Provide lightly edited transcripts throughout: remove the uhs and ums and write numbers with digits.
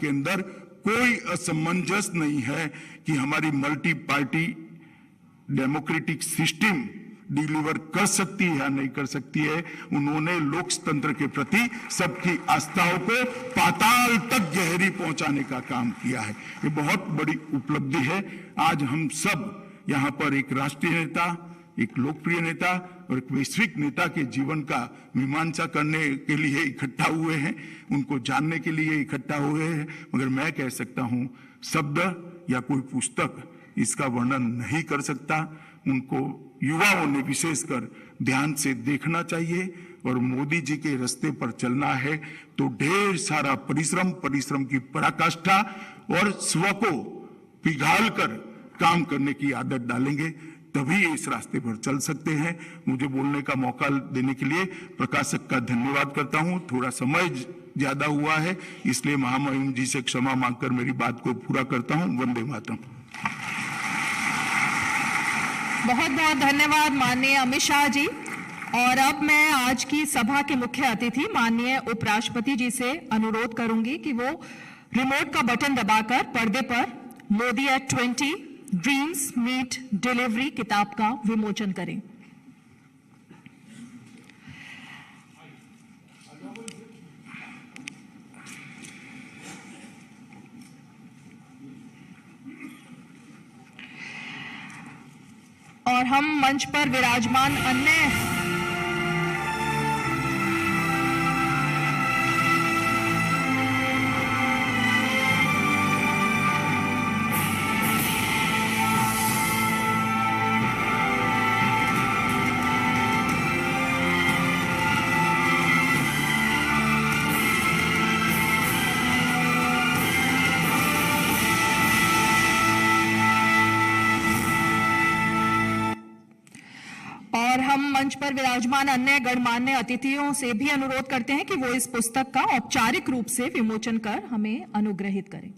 के अंदर कोई असमंजस नहीं है कि हमारी multi party democratic system deliver कर सकती है या नहीं कर सकती है। उन्होंने लोकतंत्र के प्रति सबकी आस्थाओं को पाताल तक गहरी पहुंचाने का काम किया है। ये बहुत बड़ी उपलब्धि है। आज हम सब यहाँ पर एक राष्ट्रीय नेता, एक लोकप्रिय नेता और एक वैश्विक नेता के जीवन का मीमांसा करने के लिए इकट्ठा हुए हैं, उनको जानने के लिए इकट्ठा हुए हैं। मगर मैं कह सकता हूं, शब्द या कोई पुस्तक इसका वर्णन नहीं कर सकता। उनको युवाओं ने विशेषकर ध्यान से देखना चाहिए और मोदी जी के रास्ते पर चलना है तो ढेर सारा परिश्रम की पराकाष्ठा और स्व को पिघाल कर काम करने की आदत डालेंगे, तभी इस रास्ते पर चल सकते हैं। मुझे बोलने का मौका देने के लिए प्रकाशक का धन्यवाद करता हूं। थोड़ा समय ज्यादा हुआ है, इसलिए महामहिम जी से क्षमा मांगकर मेरी बात को पूरा करता हूं। वंदे मातरम। बहुत बहुत धन्यवाद माननीय अमित शाह जी। और अब मैं आज की सभा के मुख्य अतिथि माननीय उपराष्ट्रपति जी से अनुरोध करूंगी कि वो रिमोट का बटन दबाकर पर्दे पर Modi at 20 dreams meet delivery किताब का विमोचन करें। और हम मंच पर विराजमान अन्य मंच पर विराजमान अन्य गणमान्य अतिथियों से भी अनुरोध करते हैं कि वो इस पुस्तक का औपचारिक रूप से विमोचन कर हमें अनुग्रहित करें।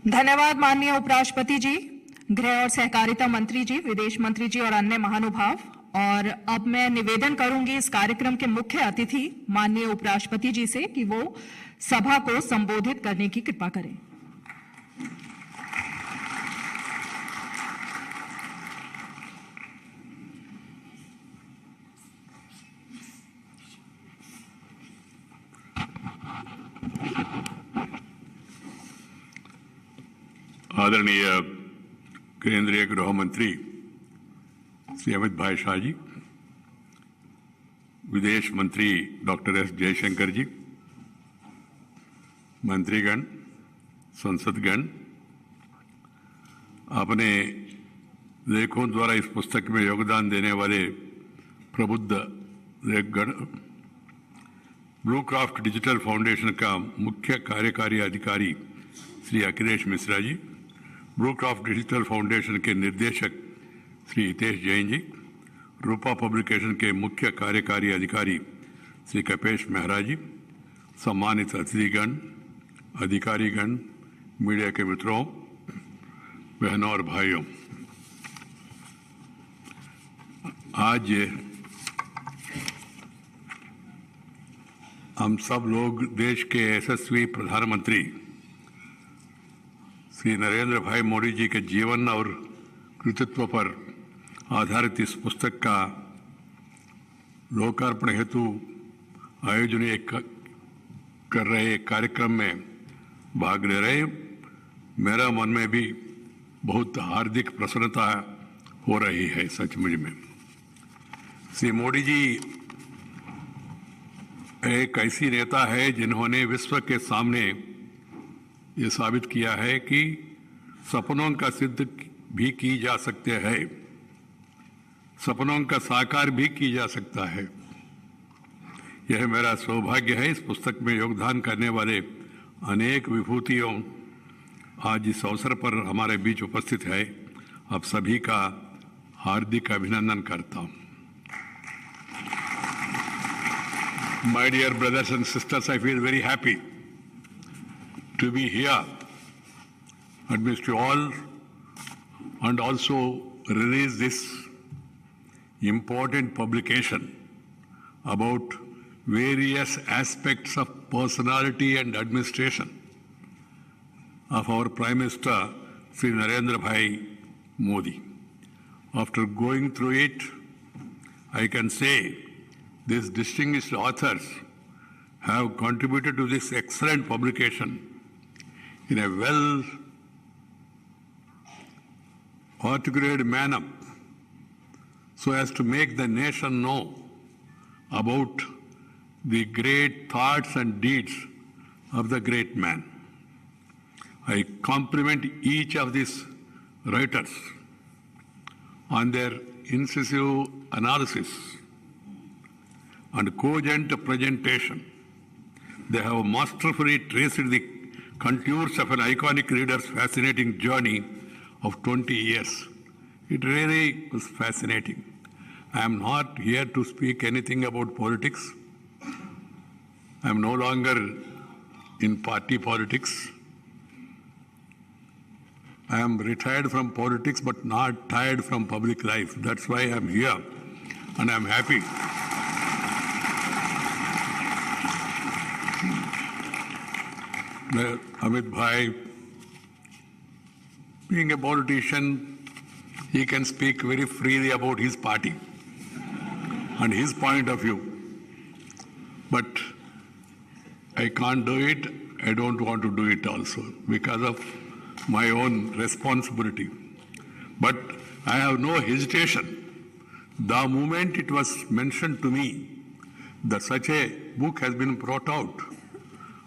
धन्यवाद माननीय उपराष्ट्रपति जी, गृह और सहकारिता मंत्री जी, विदेश मंत्री जी और अन्य महानुभाव। और अब मैं निवेदन करूंगी इस कार्यक्रम के मुख्य अतिथि माननीय उपराष्ट्रपति जी से कि वो सभा को संबोधित करने की कृपा करें। आदरणीय केंद्रीय गृह मंत्री श्री अमित भाई शाह जी, विदेश मंत्री डॉक्टर एस जयशंकर जी, मंत्रीगण, संसदगण, अपने लेखों द्वारा इस पुस्तक में योगदान देने वाले प्रबुद्ध लेखगण, ब्लू क्राफ्ट डिजिटल फाउंडेशन का मुख्य कार्यकारी अधिकारी Shri Akhilesh Mishra ji, blue craft digital foundation के निर्देशक श्री हितेश जैन जी, रूपा पब्लिकेशन के मुख्य कार्यकारी अधिकारी श्री कपेश मेहरा जी, सम्मानित अतिथिगण, अधिकारीगण, मीडिया के मित्रों, बहनों और भाइयों, आज हम सब लोग देश के यशस्वी प्रधानमंत्री श्री नरेंद्र भाई मोदी जी के जीवन और कृतित्व पर आधारित इस पुस्तक का लोकार्पण हेतु आयोजन कर रहे कार्यक्रम में भाग ले रहे। मेरा मन में भी बहुत हार्दिक प्रसन्नता हो रही है। सचमुच में श्री मोदी जी एक ऐसी नेता है जिन्होंने विश्व के सामने ये साबित किया है कि सपनों का सिद्ध भी की जा सकते हैं, सपनों का साकार भी की जा सकता है। यह मेरा सौभाग्य है। इस पुस्तक में योगदान करने वाले अनेक विभूतियों आज इस अवसर पर हमारे बीच उपस्थित है। आप सभी का हार्दिक अभिनंदन करता हूं. My dear brothers and sisters, I feel very happy to be here amidst you all and also release this important publication about various aspects of personality and administration of our Prime Minister, Sri Narendra Bhai Modi. After going through it, I can say these distinguished authors have contributed to this excellent publication in a well articulated manner so as to make the nation know about the great thoughts and deeds of the great man. I compliment each of these writers on their incisive analysis and cogent presentation. They have masterfully traced the contours of an iconic leader's fascinating journey of 20 years. It really was fascinating. I am not here to speak anything about politics. I am no longer in party politics. I am retired from politics but not tired from public life. That's why I am here and I am happy. Amit Bhai, being a politician, he can speak very freely about his party and his point of view. But I can't do it. I don't want to do it also because of my own responsibility. But I have no hesitation. The moment it was mentioned to me that such a book has been brought out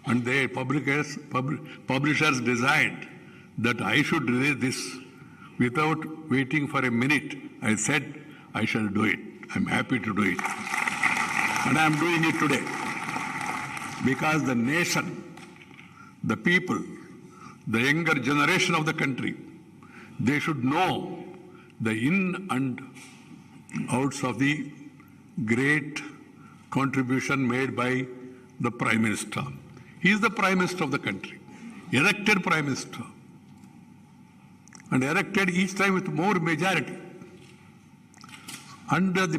and the publishers desired that I should release this without waiting for a minute, I said I shall do it. I'm happy to do it. And I'm doing it today. Because the nation, the people, the younger generation of the country, they should know the in and outs of the great contribution made by the Prime Minister. He is the Prime Minister of the country, elected Prime Minister, and elected each time with more majority. And the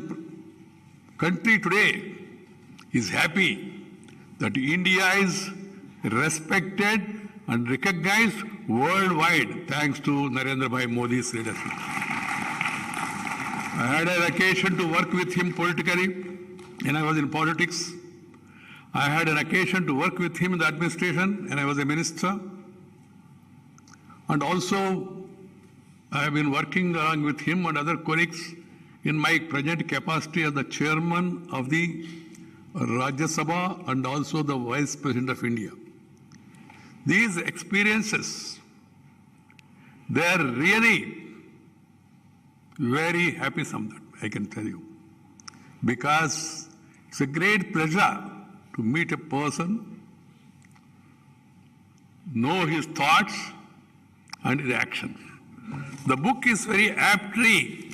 country today is happy that India is respected and recognized worldwide thanks to Narendra Bhai Modi's leadership. I had an occasion to work with him politically when I was in politics. I had an occasion to work with him in the administration when I was a minister. And also, I have been working along with him and other colleagues in my present capacity as the chairman of the Rajya Sabha and also the Vice President of India. These experiences, they are really very happy sometimes, I can tell you. Because it's a great pleasure to meet a person, know his thoughts and his actions. The book is very aptly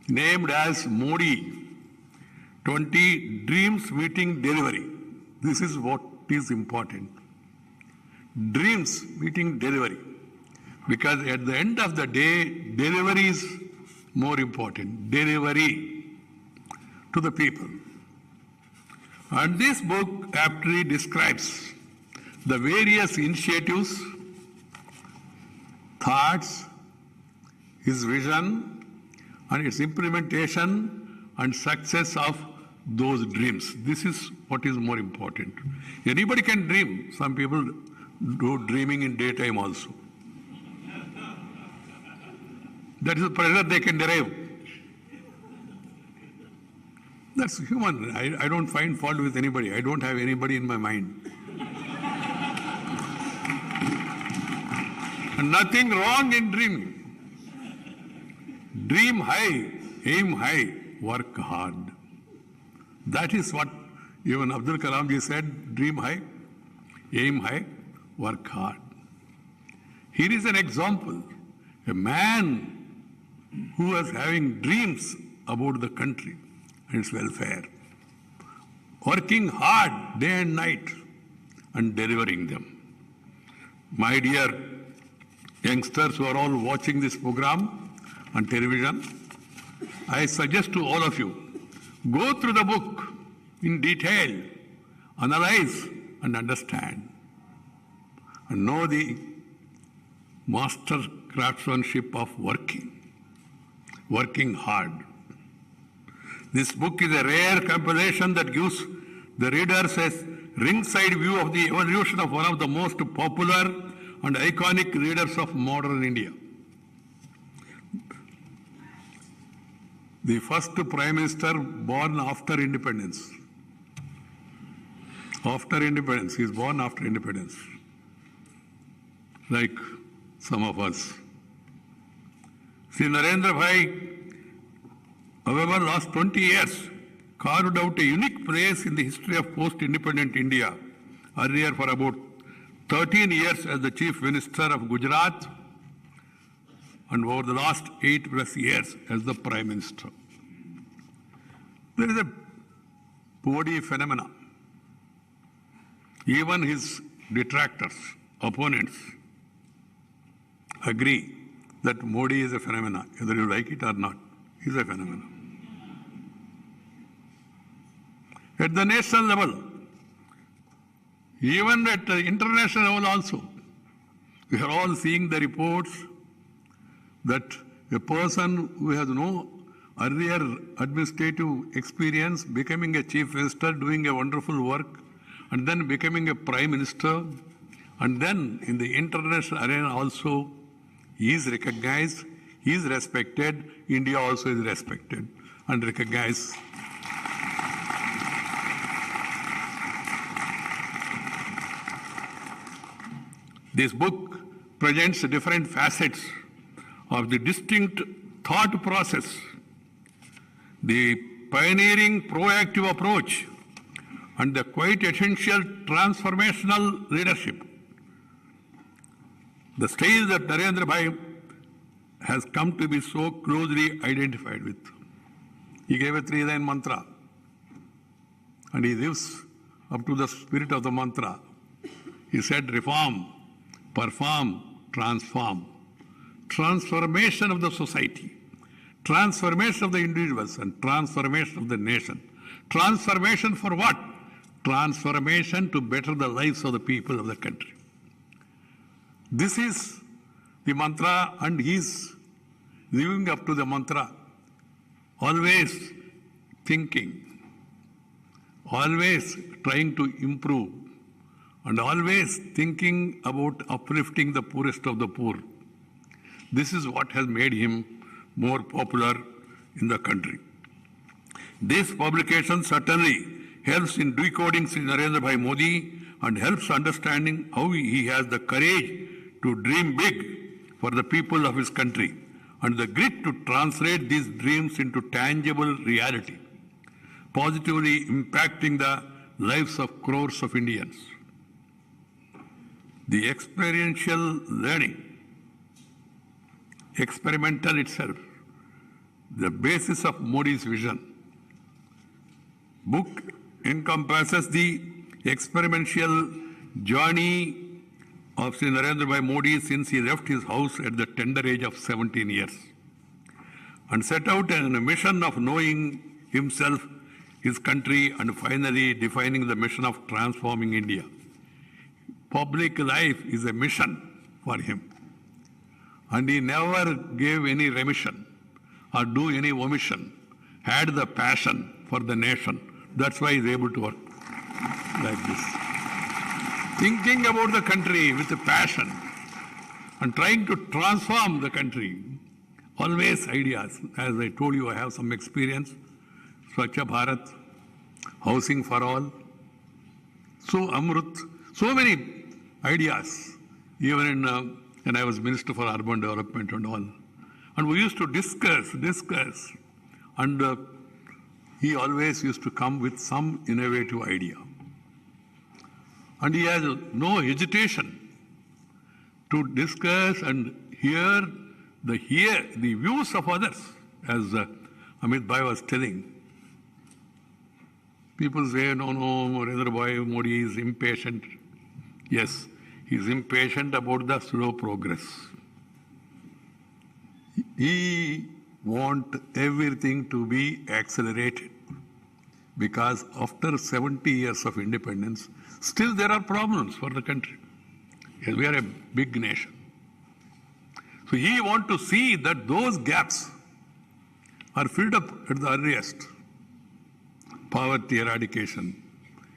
named as Modi 20 Dreams Meeting Delivery. This is what is important. Dreams meeting delivery. Because at the end of the day, delivery is more important. Delivery to the people. And this book aptly describes the various initiatives, thoughts, his vision, and its implementation and success of those dreams. This is what is more important. Anybody can dream. Some people do dreaming in daytime also. That is the pleasure they can derive. That's human. I don't find fault with anybody. I don't have anybody in my mind. And nothing wrong in dreaming. Dream high, aim high, work hard. That is what even Abdul Kalam ji said, dream high, aim high, work hard. Here is an example. A man who was having dreams about the country and its welfare, working hard day and night and delivering them. My dear youngsters who are all watching this program on television, I suggest to all of you, go through the book in detail, analyze and understand, and know the master craftsmanship of working hard. This book is a rare compilation that gives the readers a ringside view of the evolution of one of the most popular and iconic leaders of modern India. The first Prime Minister born after independence. After independence, he is born after independence. Like some of us. Sri Narendra Bhai, however, last 20 years, carved out a unique place in the history of post-independent India. Earlier for about 13 years as the Chief Minister of Gujarat, and over the last 8+ years as the Prime Minister. There is a Modi phenomena. Even his detractors, opponents, agree that Modi is a phenomenon, whether you like it or not. He is a phenomenon. At the national level, even at the international level also, we are all seeing the reports that a person who has no earlier administrative experience, becoming a chief minister, doing a wonderful work, and then becoming a prime minister, and then in the international arena also, he is recognized, he is respected, India also is respected and recognized. This book presents different facets of the distinct thought process, the pioneering proactive approach, and the quite essential transformational leadership. The style that Narendra Bhai has come to be so closely identified with. He gave a 3-line mantra, and he lives up to the spirit of the mantra. He said, reform, perform, transform. Transformation of the society, transformation of the individuals, and transformation of the nation. Transformation for what? Transformation to better the lives of the people of the country. This is the mantra, and he is living up to the mantra. Always thinking, always trying to improve, and always thinking about uplifting the poorest of the poor. This is what has made him more popular in the country. This publication certainly helps in decoding Sri Narendra Bhai Modi and helps understanding how he has the courage to dream big for the people of his country and the grit to translate these dreams into tangible reality, positively impacting the lives of crores of Indians. The experiential learning, experimental itself, the basis of Modi's vision. Book encompasses the experiential journey of Sri Narendra Bhai Modi since he left his house at the tender age of 17 years and set out on a mission of knowing himself, his country, and finally defining the mission of transforming India. Public life is a mission for him. And he never gave any remission or do any omission, had the passion for the nation. That's why he's able to work like this. Thinking about the country with a passion and trying to transform the country. Always ideas. As I told you, I have some experience. Swachha Bharat, housing for all. So Amrut, so many ideas. Even when I was Minister for Urban Development and all. And we used to discuss. And he always used to come with some innovative idea. And he has no hesitation to discuss and hear the views of others, as Amit Bhai was telling. People say, no, Narendra Bhai Modi is impatient. Yes, he is impatient about the slow progress. He wants everything to be accelerated because after 70 years of independence, still there are problems for the country. Yes, we are a big nation. So he wants to see that those gaps are filled up at the earliest. Poverty eradication,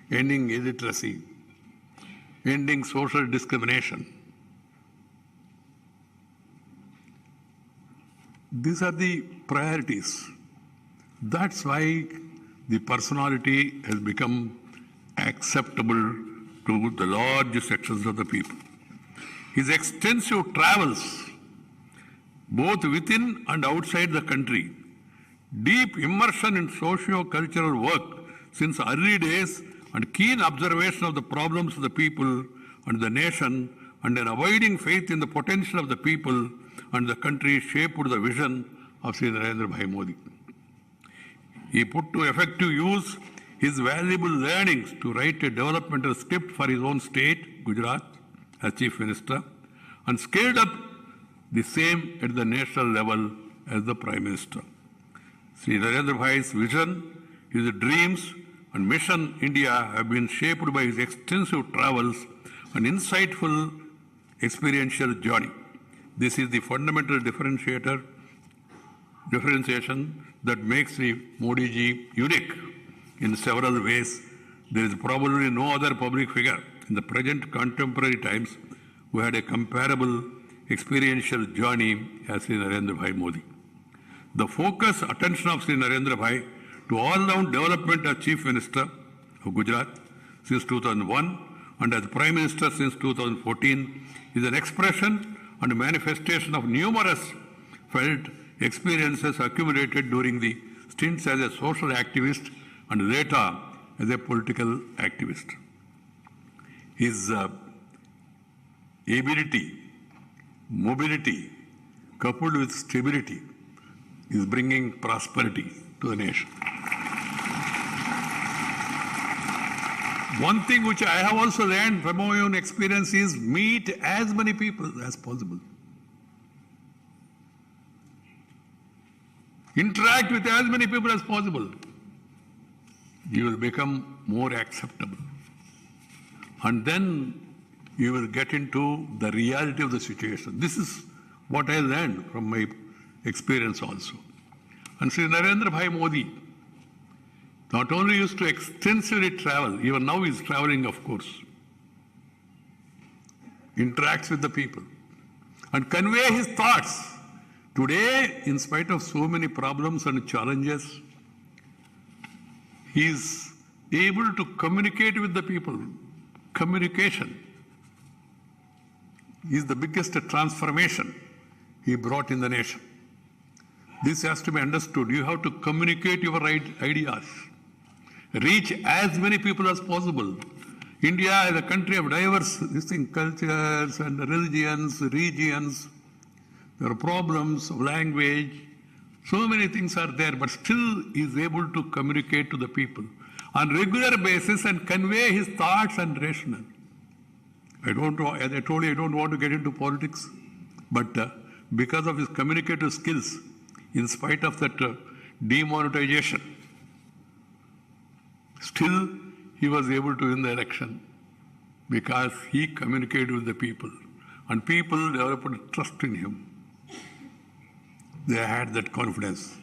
ending illiteracy, ending social discrimination. These are the priorities. That's why the personality has become acceptable to the large sections of the people. His extensive travels, both within and outside the country, deep immersion in socio-cultural work since early days, and keen observation of the problems of the people and the nation, and an abiding faith in the potential of the people and the country shaped the vision of Sri Narendra Bhai Modi. He put to effective use his valuable learnings to write a developmental script for his own state, Gujarat, as Chief Minister, and scaled up the same at the national level as the Prime Minister. Sri Narendra Bhai's vision, his dreams and mission India have been shaped by his extensive travels and insightful experiential journey. This is the fundamental differentiation that makes Sri Modi ji unique in several ways. There is probably no other public figure in the present contemporary times who had a comparable experiential journey as Sri Narendra Bhai Modi. The focus attention of Sri Narendra Bhai to all-round development as Chief Minister of Gujarat since 2001 and as Prime Minister since 2014 is an expression and manifestation of numerous felt experiences accumulated during the stints as a social activist and later as a political activist. His ability, mobility, coupled with stability, is bringing prosperity to the nation. One thing which I have also learned from my own experience is meet as many people as possible. Interact with as many people as possible. You will become more acceptable. And then you will get into the reality of the situation. This is what I learned from my experience also. And Sri Narendra Bhai Modi not only used to extensively travel, even now he is traveling, of course, interacts with the people and convey his thoughts. Today, in spite of so many problems and challenges, he is able to communicate with the people. Communication is the biggest transformation he brought in the nation. This has to be understood. You have to communicate your ideas. Reach as many people as possible. India is a country of diverse cultures and religions, regions. There are problems of language. So many things are there, but still he is able to communicate to the people on regular basis and convey his thoughts and rationale. As I told you, I don't want to get into politics, but because of his communicative skills, in spite of that demonetization, still he was able to win the election because he communicated with the people and people developed trust in him. They had that confidence.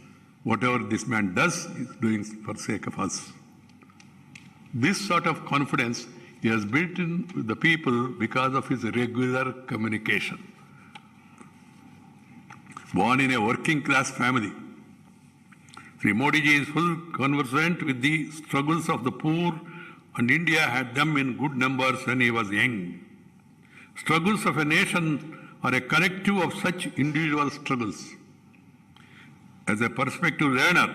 Whatever this man does, he is doing for the sake of us. This sort of confidence he has built in with the people because of his regular communication. Born in a working class family, Sri Modi ji is full conversant with the struggles of the poor, and India had them in good numbers when he was young. Struggles of a nation are a collective of such individual struggles. As a perspective learner,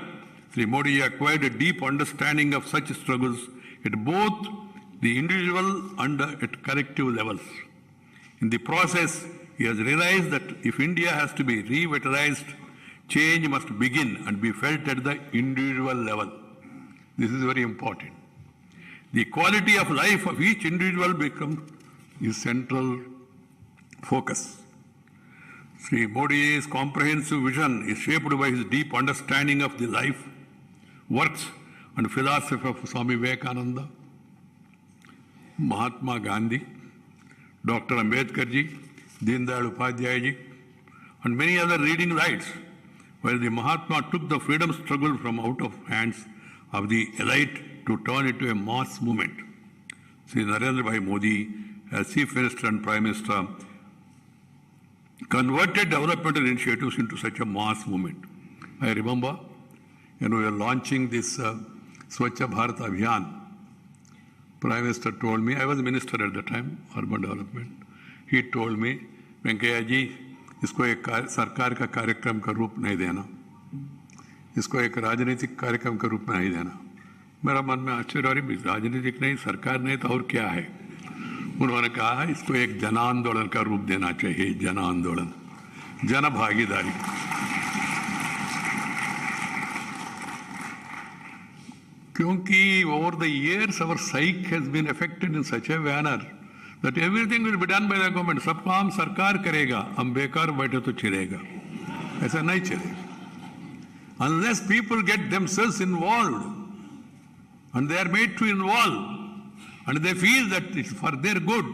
Sri Modi acquired a deep understanding of such struggles at both the individual and at collective levels. In the process, he has realized that if India has to be revitalized, change must begin and be felt at the individual level. This is very important. The quality of life of each individual becomes his central focus. Sri Modi's comprehensive vision is shaped by his deep understanding of the life, works and philosophy of Swami Vivekananda, Mahatma Gandhi, Dr. Ambedkar ji, Deen Dayal Upadhyay ji, and many other leading lights, while the Mahatma took the freedom struggle from out of hands of the elite to turn it into a mass movement. Sri Narendra Bhai Modi, as Chief Minister and Prime Minister, converted developmental initiatives into such a mass movement. I remember when we were launching this Swachh Bharat Abhiyan, Prime Minister told me, I was Minister at the time, Urban Development, he told me, Venkaiah ji, इसको एक सरकार का कार्यक्रम का रूप नहीं देना, इसको एक राजनीतिक कार्यक्रम का रूप में नहीं देना। मेरा मन में आश्चर्य हो रही, राजनीतिक नहीं, सरकार नहीं तो और क्या है? उन्होंने कहा इसको एक जन आंदोलन का रूप देना चाहिए, जन आंदोलन, जन भागीदारी। क्योंकि over the years our psyche has been affected in such a manner that everything will be done by the government. सब काम सरकार करेगा, हम बेकार बैठे तो चलेगा, ऐसा नहीं चलेगा. Unless people get themselves involved and they are made to involve and they feel that it's for their good,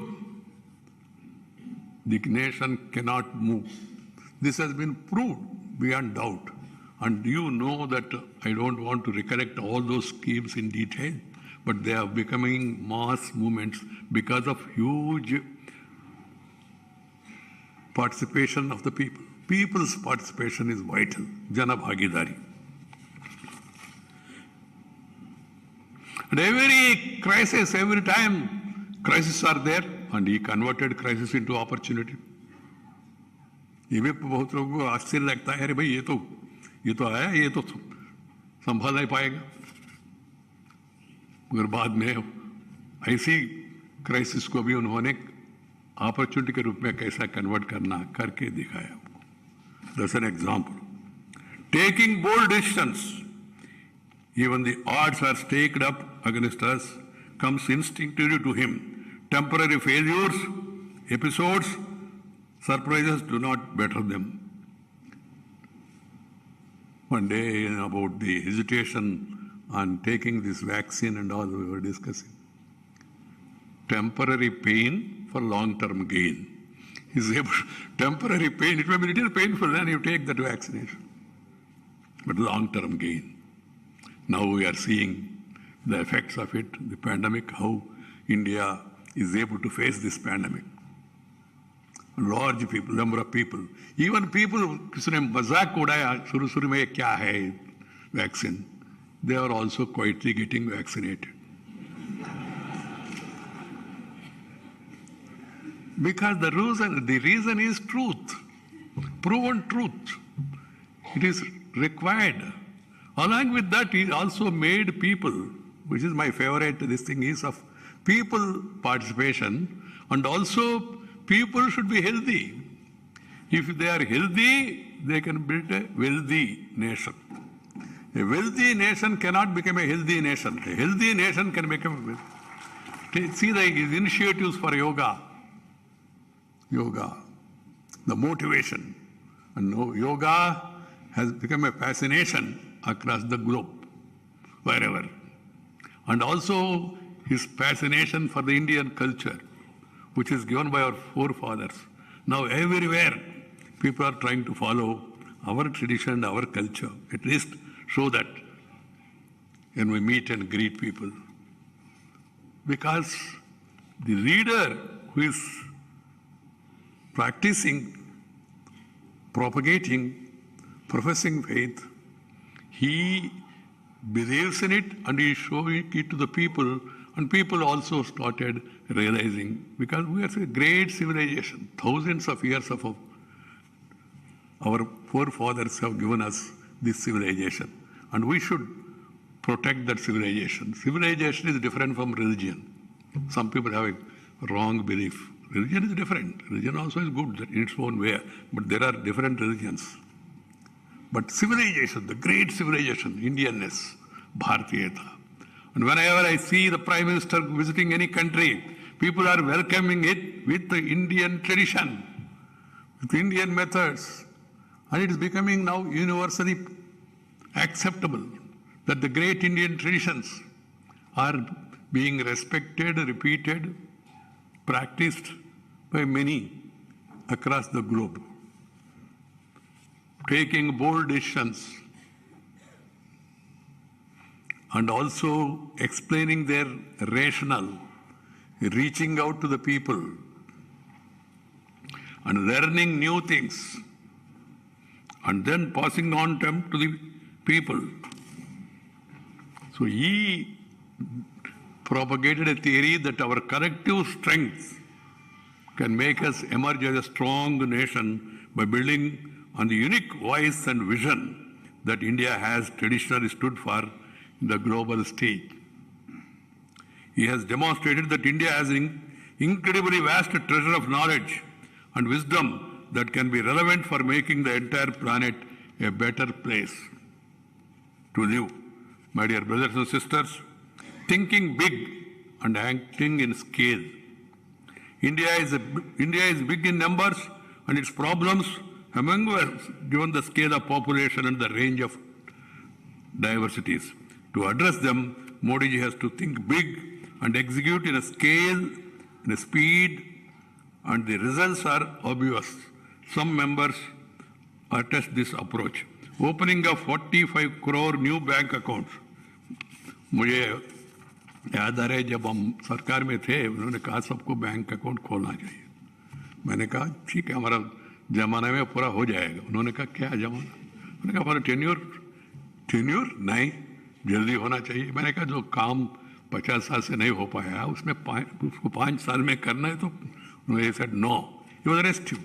the nation cannot move. This has been proved beyond doubt. And you know that I don't want to recollect all those schemes in detail, but they are becoming mass movements because of huge participation of the people. People's participation is vital. Jana Bhagidari. And every crisis, every time crises are there, and he converted crisis into opportunity. ये भी बहुत लोगों को आश्चर्य लगता है, अरे भाई ये तो आया, ये तो संभाल नहीं पाएगा, मगर बाद में ऐसी क्राइसिस को भी उन्होंने अपॉर्चुनिटी के रूप में कैसा कन्वर्ट करना करके दिखाया. That's an example. Taking bold decisions, even the odds are staked up against us, comes instinctively to him. Temporary failures, episodes, surprises do not better them. One day about the hesitation on taking this vaccine and all we were discussing. Temporary pain for long-term gain. Temporary pain, it may be a little painful when you take that vaccination, but long-term gain. Now we are seeing the effects of it, the pandemic, how India is able to face this pandemic. Large people, number of people, even people किसी ने मजाक उड़ाया शुरू में क्या है vaccine, they are also quietly getting vaccinated. Because the reason is truth, proven truth. It is required. Along with that, he also made people, which is my favorite, this thing is of people participation, and also people should be healthy. If they are healthy, they can build a wealthy nation. A wealthy nation cannot become a healthy nation. A healthy nation can become a wealthy. See the initiatives for yoga, the motivation. And yoga has become a fascination across the globe, wherever. And also his fascination for the Indian culture, which is given by our forefathers. Now everywhere people are trying to follow our tradition, our culture, at least show that when we meet and greet people. Because the leader who is practicing, propagating, professing faith, he believes in it and he is showing it to the people, and people also started realizing, because we are a great civilization, thousands of years of our forefathers have given us this civilization, and we should protect that civilization. Civilization is different from religion. Some people have a wrong belief. Religion is different. Religion also is good in its own way, but there are different religions. But civilization, the great civilization, Indianness, Bharatiyata. And whenever I see the Prime Minister visiting any country, people are welcoming it with the Indian tradition, with Indian methods. And it is becoming now universally acceptable that the great Indian traditions are being respected, repeated, practiced by many across the globe. Taking bold decisions and also explaining their rationale, reaching out to the people and learning new things and then passing on them to the people. So he propagated a theory that our collective strength can make us emerge as a strong nation by building on the unique voice and vision that India has traditionally stood for in the global stage. He has demonstrated that India has an incredibly vast treasure of knowledge and wisdom that can be relevant for making the entire planet a better place to live. My dear brothers and sisters, thinking big and acting in scale. India is big in numbers and its problems humongous given the scale of population and the range of diversities. To address them, Modi ji has to think big and execute in a scale, in a speed, and the results are obvious. Some members attest this approach. Opening of 45 crore new bank accounts. मुझे याद आ रहा है जब हम सरकार में थे उन्होंने कहा सबको बैंक अकाउंट खोलना चाहिए. मैंने कहा ठीक है हमारा जमाना में पूरा हो जाएगा. उन्होंने कहा क्या जमाना? मैंने कहा हमारा टेन्योर नहीं जल्दी होना चाहिए. मैंने कहा जो काम 50 साल से नहीं हो पाया उसमें उसको 5 साल में करना है तो उन्होंने said no. He was arrested.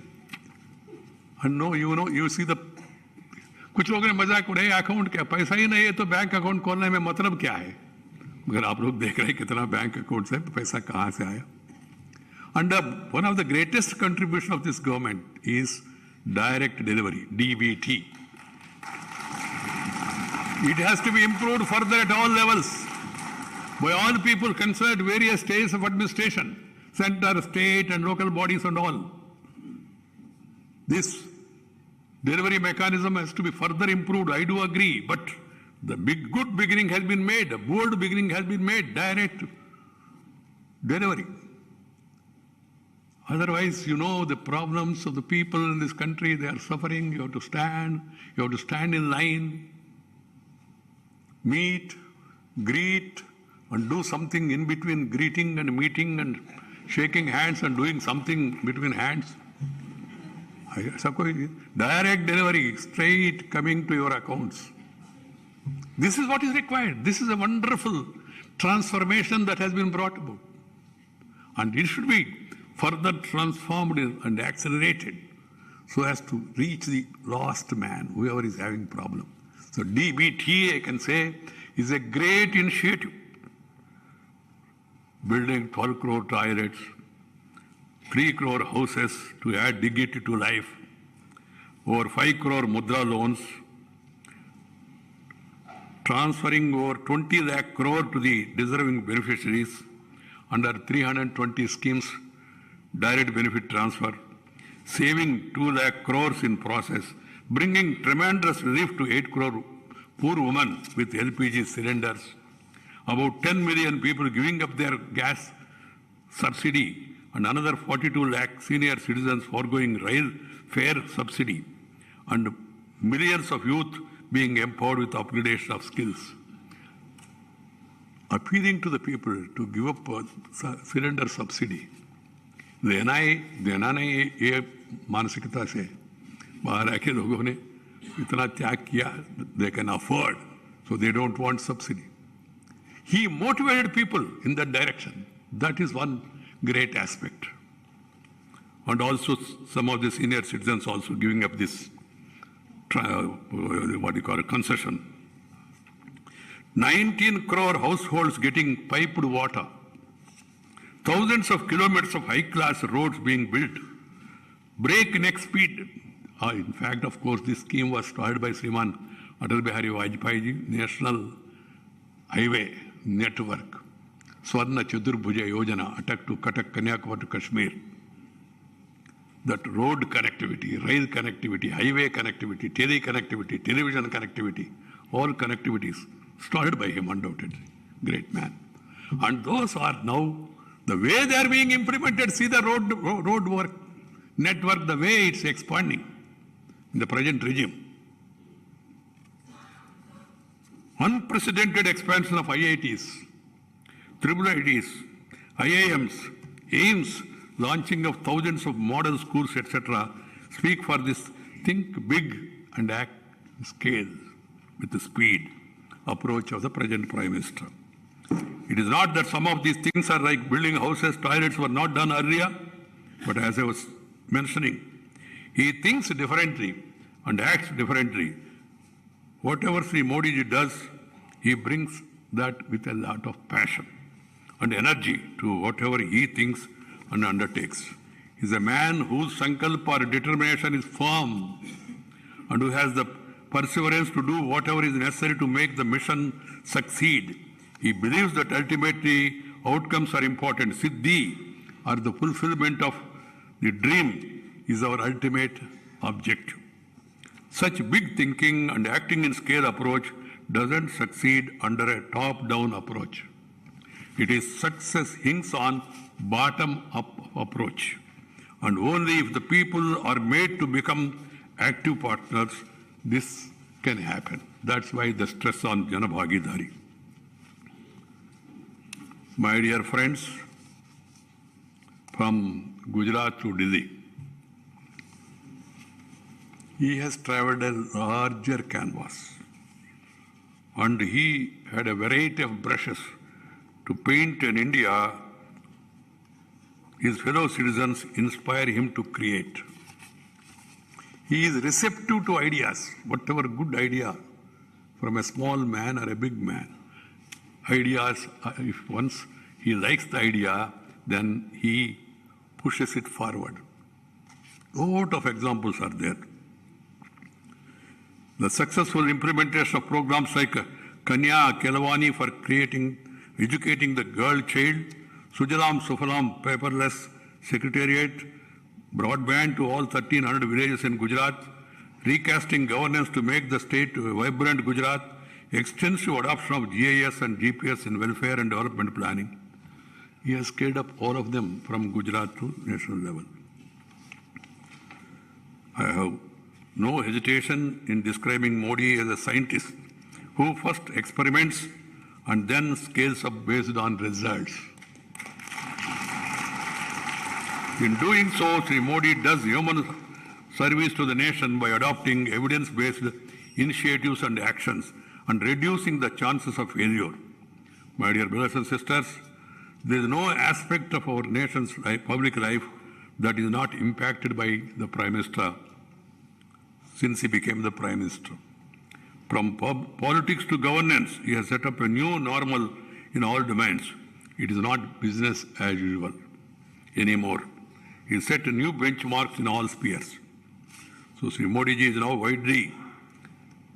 And no, you see the कुछ लोगों ने मजाक उड़ाया अकाउंट क्या पैसा ही नहीं है तो बैंक अकाउंट खोलने में मतलब क्या है. मगर आप लोग देख रहे हैं कितना बैंक अकाउंट से पैसा कहां से आया. And one of the greatest contribution of this government is direct delivery, DBT. It has to be improved further at all levels by all people concerned, various stages of administration, center, state and local bodies and all. This delivery mechanism has to be further improved, I do agree, but the good beginning has been made, a bold beginning has been made, direct delivery. Otherwise, the problems of the people in this country, they are suffering, you have to stand in line, meet, greet, and do something in between greeting and meeting and shaking hands and doing something between hands. Direct delivery, straight coming to your accounts. This is what is required. This is a wonderful transformation that has been brought about. And it should be further transformed and accelerated so as to reach the lost man, whoever is having problem. So DBT, I can say, is a great initiative. Building 12 crore toilets, 3 crore houses to add dignity to life, over 5 crore mudra loans, transferring over 20 lakh crore to the deserving beneficiaries under 320 schemes, direct benefit transfer, saving 2 lakh crores in process, bringing tremendous relief to 8 crore poor women with LPG cylinders, about 10 million people giving up their gas subsidy, and another 42 lakh senior citizens foregoing rail fare subsidy, and millions of youth being empowered with upgradation of skills. Appealing to the people to give up cylinder subsidy. देना नहीं ये मानसिकता से बाहर आके लोगों ने इतना त्याग किया, they can afford, so they don't want subsidy. He motivated people in that direction. That is one great aspect. And also some of the senior citizens also giving up this, concession. 19 crore households getting piped water. thousands of kilometers of high-class roads being built, breakneck speed. In fact, of course, this scheme was started by Sriman Atal Bihari Vajpayee ji, National Highway Network, Swarna Chaturbhuja Yojana, Atak to Katak, Kanyakumari to Kashmir. That road connectivity, rail connectivity, highway connectivity, tele connectivity, television connectivity, all connectivities started by him, undoubtedly. Great man. And those are now, the way they are being implemented, see the road work, network, the way it's expanding in the present regime. Unprecedented expansion of IITs, triple IITs, IIMs, AIMS, launching of thousands of model schools, etc., speak for this think big and act scale with the speed approach of the present Prime Minister. It is not that some of these things are like building houses, toilets were not done earlier, but as I was mentioning, he thinks differently and acts differently. Whatever Sri Modi ji does, he brings that with a lot of passion and energy to whatever he thinks and undertakes. He is a man whose sankalpa or determination is firm and who has the perseverance to do whatever is necessary to make the mission succeed. He believes that ultimately outcomes are important. Siddhi, or the fulfillment of the dream, is our ultimate objective. Such big thinking and acting in scale approach doesn't succeed under a top-down approach. It is success hinges on bottom-up approach. And only if the people are made to become active partners, this can happen. That's why the stress on Janabhagidari. My dear friends, from Gujarat to Delhi, he has traveled a larger canvas and he had a variety of brushes to paint in India. His fellow citizens inspire him to create. He is receptive to ideas, whatever good idea from a small man or a big man. Ideas, if once he likes the idea, then he pushes it forward. A lot of examples are there. The successful implementation of programs like Kanya Kelavani for educating the girl child, Sujalam Sufalam paperless secretariat, broadband to all 1,300 villages in Gujarat, recasting governance to make the state a vibrant Gujarat, extensive adoption of GIS and GPS in welfare and development planning. He has scaled up all of them from Gujarat to national level. I have no hesitation in describing Modi as a scientist who first experiments and then scales up based on results. In doing so, Sri Modi does human service to the nation by adopting evidence-based initiatives and actions and reducing the chances of failure. My dear brothers and sisters, there is no aspect of our nation's public life that is not impacted by the Prime Minister since he became the Prime Minister. From politics to governance, he has set up a new normal in all domains. It is not business as usual anymore. He set new benchmarks in all spheres. So Sri Modi ji is now widely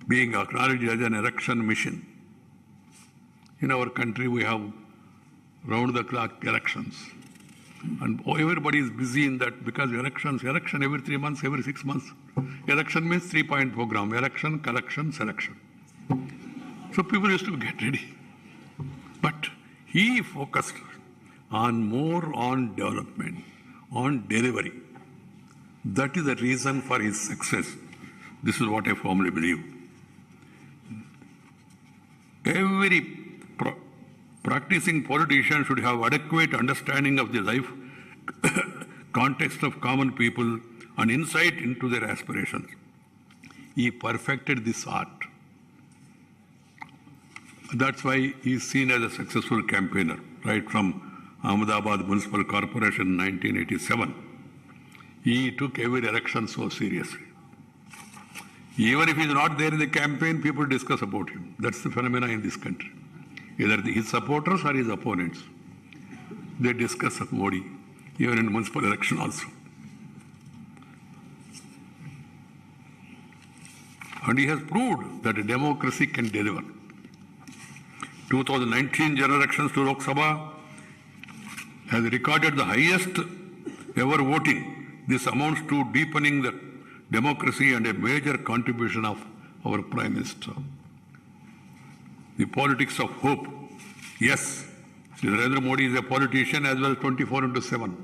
being acknowledged as an election mission. In our country, we have round-the-clock elections. And everybody is busy in that because election every 3 months, every 6 months. Election means 3-point program, election, collection, selection. So people used to get ready. But he focused more on development, on delivery. That is the reason for his success. This is what I firmly believe. Every practicing politician should have adequate understanding of the life context of common people and insight into their aspirations. He perfected this art. That's why he is seen as a successful campaigner, right from Ahmedabad Municipal Corporation in 1987. He took every election so seriously. Even if he is not there in the campaign, people discuss about him. That's the phenomena in this country. Either his supporters or his opponents. they discuss of Modi, even in municipal election also. And he has proved that a democracy can deliver. 2019 general elections to Lok Sabha has recorded the highest ever voting. This amounts to deepening the democracy and a major contribution of our Prime Minister. The politics of hope. Yes, Sri Narendra Modi is a politician as well as 24/7.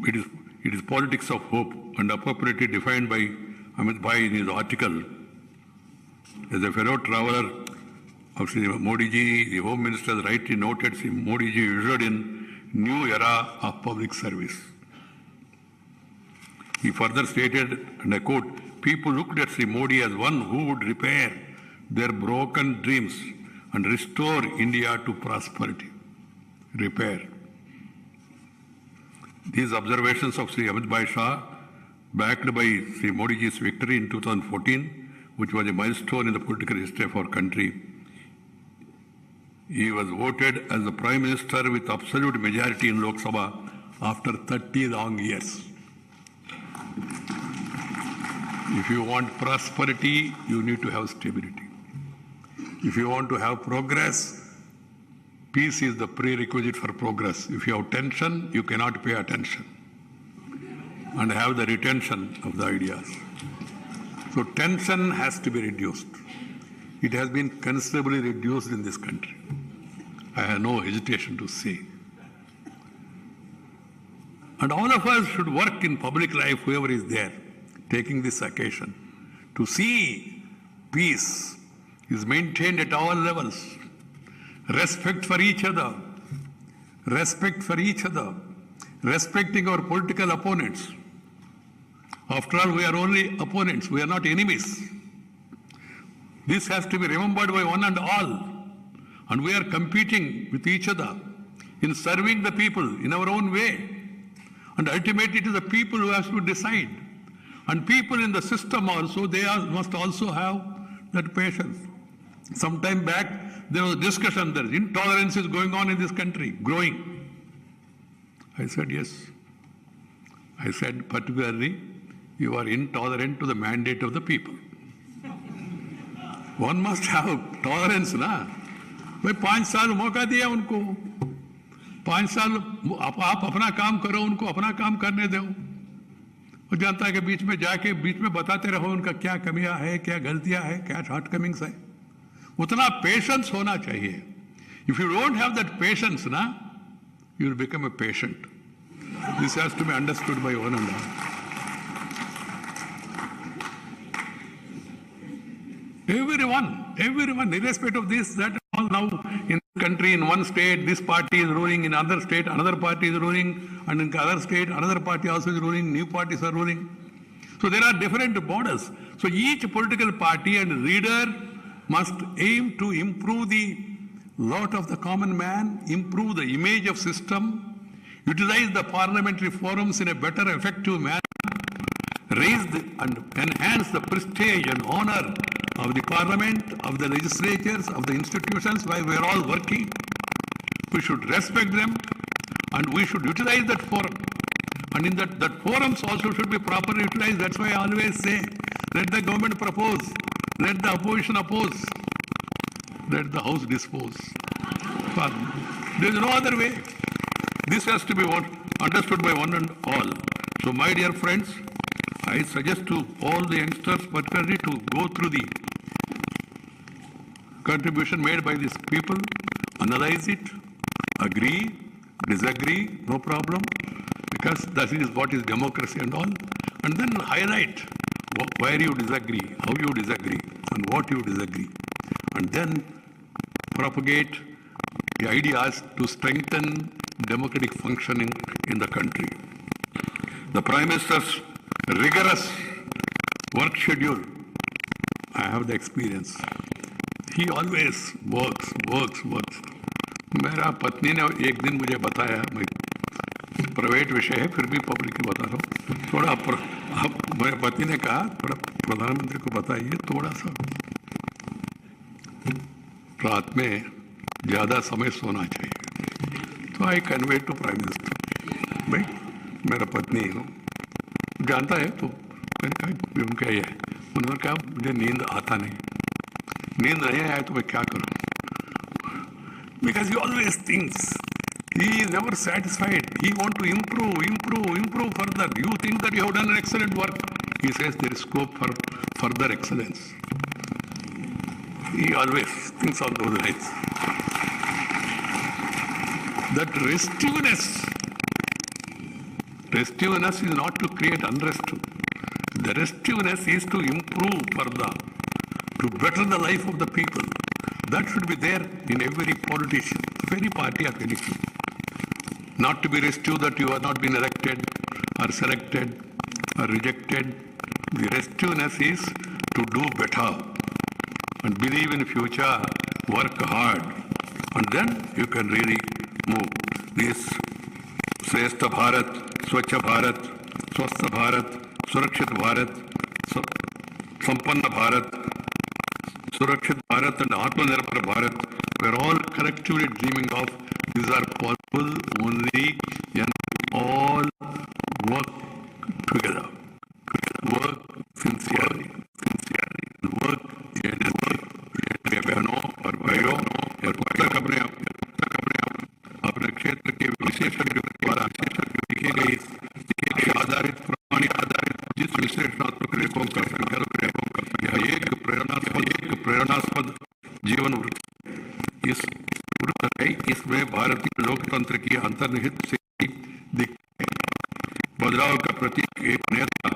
It is politics of hope and appropriately defined by Amit Bhai in his article. As a fellow traveler of Sri Modi ji, the Home Minister has rightly noted Sri Modi ji ushered in new era of public service. He further stated, and I quote, people looked at Sri Modi as one who would repair their broken dreams and restore India to prosperity. Repair. These observations of Sri Amit Bhai Shah, backed by Sri Modi ji's victory in 2014, which was a milestone in the political history of our country. He was voted as the Prime Minister with absolute majority in Lok Sabha after 30 long years. If you want prosperity, you need to have stability. If you want to have progress, peace is the prerequisite for progress. If you have tension, you cannot pay attention and have the retention of the ideas. So tension has to be reduced. It has been considerably reduced in this country. I have no hesitation to say. And all of us should work in public life, whoever is there, taking this occasion, to see peace is maintained at all levels. Respect for each other. Respect for each other. Respecting our political opponents. After all, we are only opponents. We are not enemies. This has to be remembered by one and all. And we are competing with each other in serving the people in our own way. And ultimately it is the people who have to decide. And people in the system also, must also have that patience. Some time back, there was a discussion that intolerance is going on in this country, growing. I said, yes. I said, particularly, you are intolerant to the mandate of the people. One must have tolerance, na? भाई 5 साल मौका दिया उनको, 5 साल आप अपना काम करो, उनको अपना काम करने दो, और जनता के बीच में जाके बीच में बताते रहो उनका क्या कमियां है, क्या गलतियां है, क्या शॉर्टकमिंग्स है. उतना पेशेंस होना चाहिए. If you don't have that patience, na, you will become a patient. This has to be understood by one and all. Everyone, irrespective of this, that, all now in the country, in one state, this party is ruling, in another state, another party is ruling, and in other state, another party also is ruling, new parties are ruling. So there are different borders. So each political party and leader must aim to improve the lot of the common man, improve the image of system, utilize the parliamentary forums in a better, effective manner, raise and enhance the prestige and honor of the parliament, of the legislatures, of the institutions where we are all working. We should respect them and we should utilize that forum. And in that forums also should be properly utilized. That's why I always say, let the government propose, let the opposition oppose, let the house dispose. There is no other way. This has to be understood by one and all. So my dear friends, I suggest to all the youngsters particularly to go through the contribution made by these people, analyze it, agree, disagree, no problem, because that is what is democracy and all, and then highlight where you disagree, how you disagree, and what you disagree, and then propagate the ideas to strengthen democratic functioning in the country. The Prime Minister's rigorous work schedule, I have the experience. He always works. मेरा पत्नी ने एक दिन मुझे बताया, मैं private विषय है फिर भी पब्लिक में बता रहा हूँ, थोड़ा मेरे पत्नी ने कहा थोड़ा प्रधानमंत्री को बताइए, थोड़ा सा रात में ज़्यादा समय सोना चाहिए. So I convey to prime minister, भाई मेरा पत्नी हूँ जानता है तो मैंने कहा उनका ये है। उन्होंने कहा मुझे नींद आता नहीं, नींद नहीं आया तो मैं क्या करूँ, because he always thinks, he is never satisfied, he want to improve further. You think that you have done an excellent work, he says there is scope for further excellence. He always thinks on those lines. That restiveness is not to create unrest. The restiveness is to improve further, to better the life of the people. That should be there in every politician, every party of anything. Not to be restive that you have not been elected or selected or rejected. The restiveness is to do better and believe in future, work hard, and then you can really move. This Shrestha Bharat, Swachha Bharat, Swastha Bharat, Surakshit Bharat, Sampanna Bharat, Surakshit Bharat and Atmanirbhar Bharat, we are all collectively dreaming of. These are possible only when all work together, work sincerely, work earnestly. बहनों और भाइयों और पुस्तक अपने क्षेत्र के विशेषज्ञों द्वारा लिखी गई आधारित प्रमाणिक जिस विश्लेषणात्मक लेखों का संकल्प है, यह एक प्रेरणास्पद जीवन वृत्त है। इसमें भारतीय लोकतंत्र की अंतर्निहित से बदलाव का प्रतीक एक नेता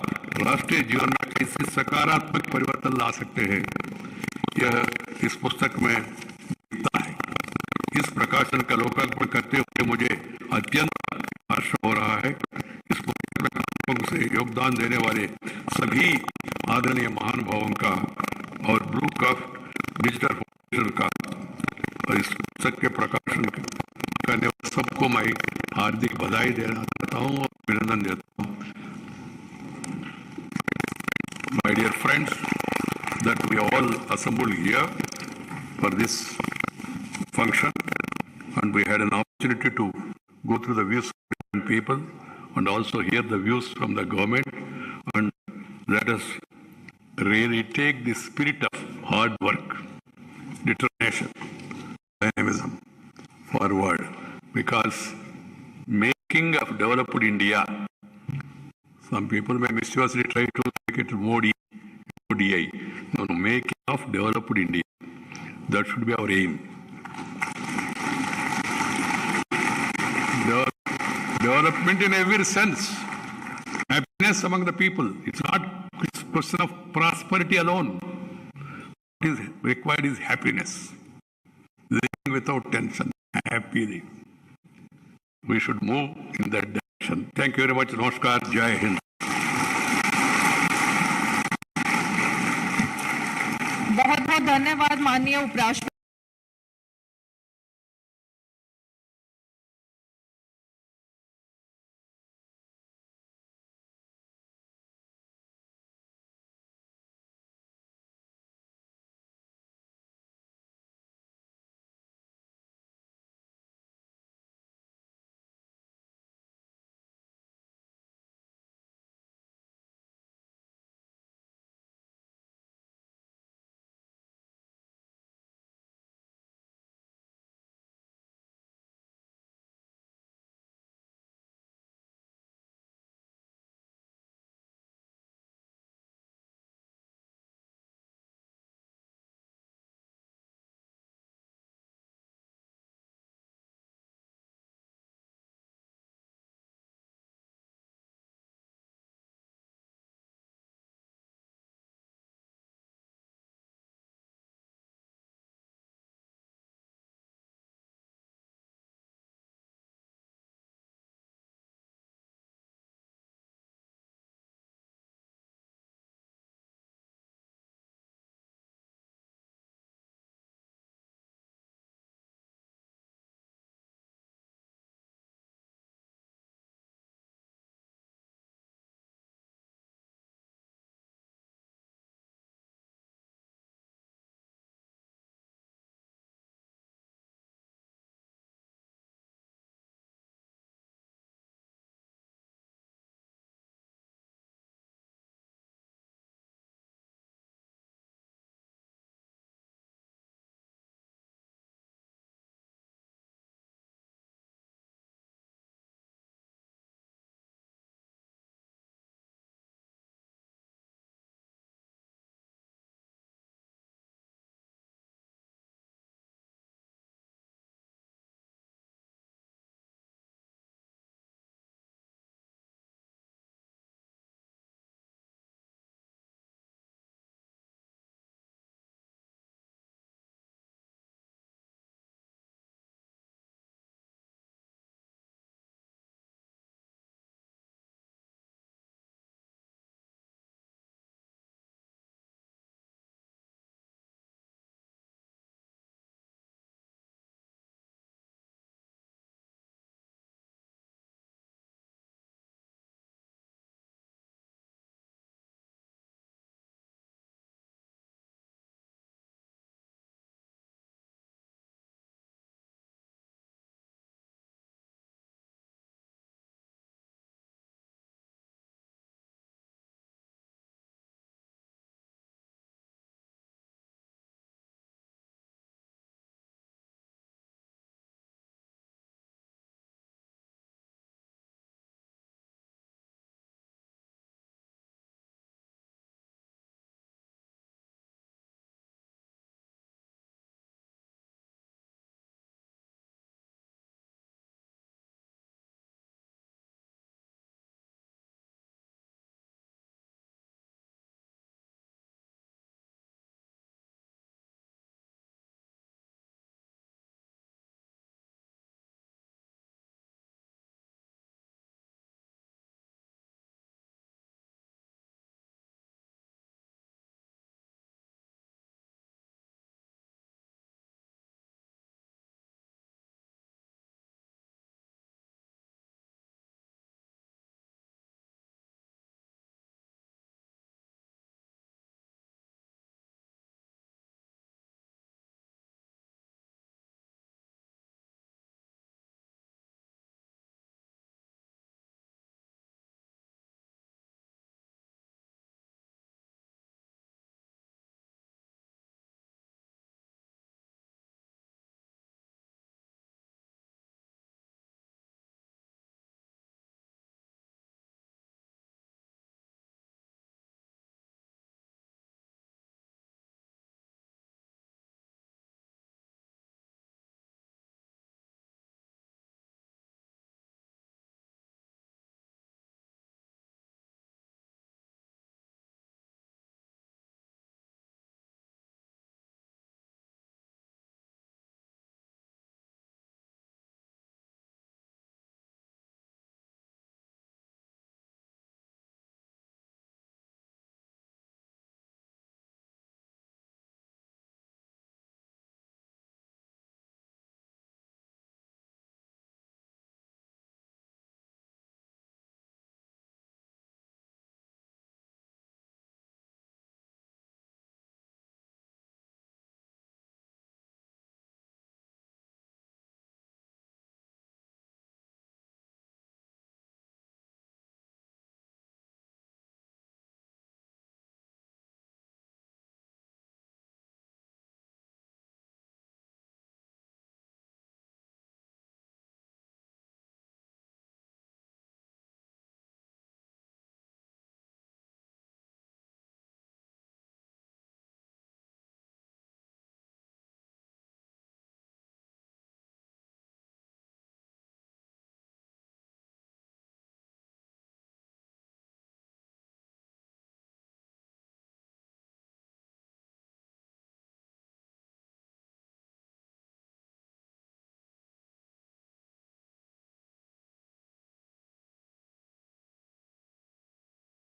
राष्ट्रीय जीवन में कैसे सकारात्मक परिवर्तन ला सकते हैं, यह इस पुस्तक में दिखता है। इस प्रकाशन का लोकार्पण करते हुए मुझे अत्यंत हर्ष हो रहा है। इस पुस्तक में से योगदान देने वाले सभी आदरणीय महानुभावों का और ब्लू क्राफ्ट डिजिटल फाउंडेशन का और इस पुस्तक के प्रकाशन करने वाले सबको मैं हार्दिक बधाई देना चाहता हूँ और अभिनंदन देता हूँ। My dear friends, that we all assembled here for this function, and we had an opportunity to go through the views of different people and also hear the views from the government, and let us really take the spirit of hard work, determination, dynamism forward, because making of developed India, some people may mischievously try to make it ODI. No, making of developed India. That should be our aim. Development in every sense. Happiness among the people. It's not a question of prosperity alone. What is required is happiness. Living without tension, happily. We should move in that direction. Thank you very much. Namaskar. Jai Hind. बहुत बहुत धन्यवाद माननीय उपराष्ट्रपति।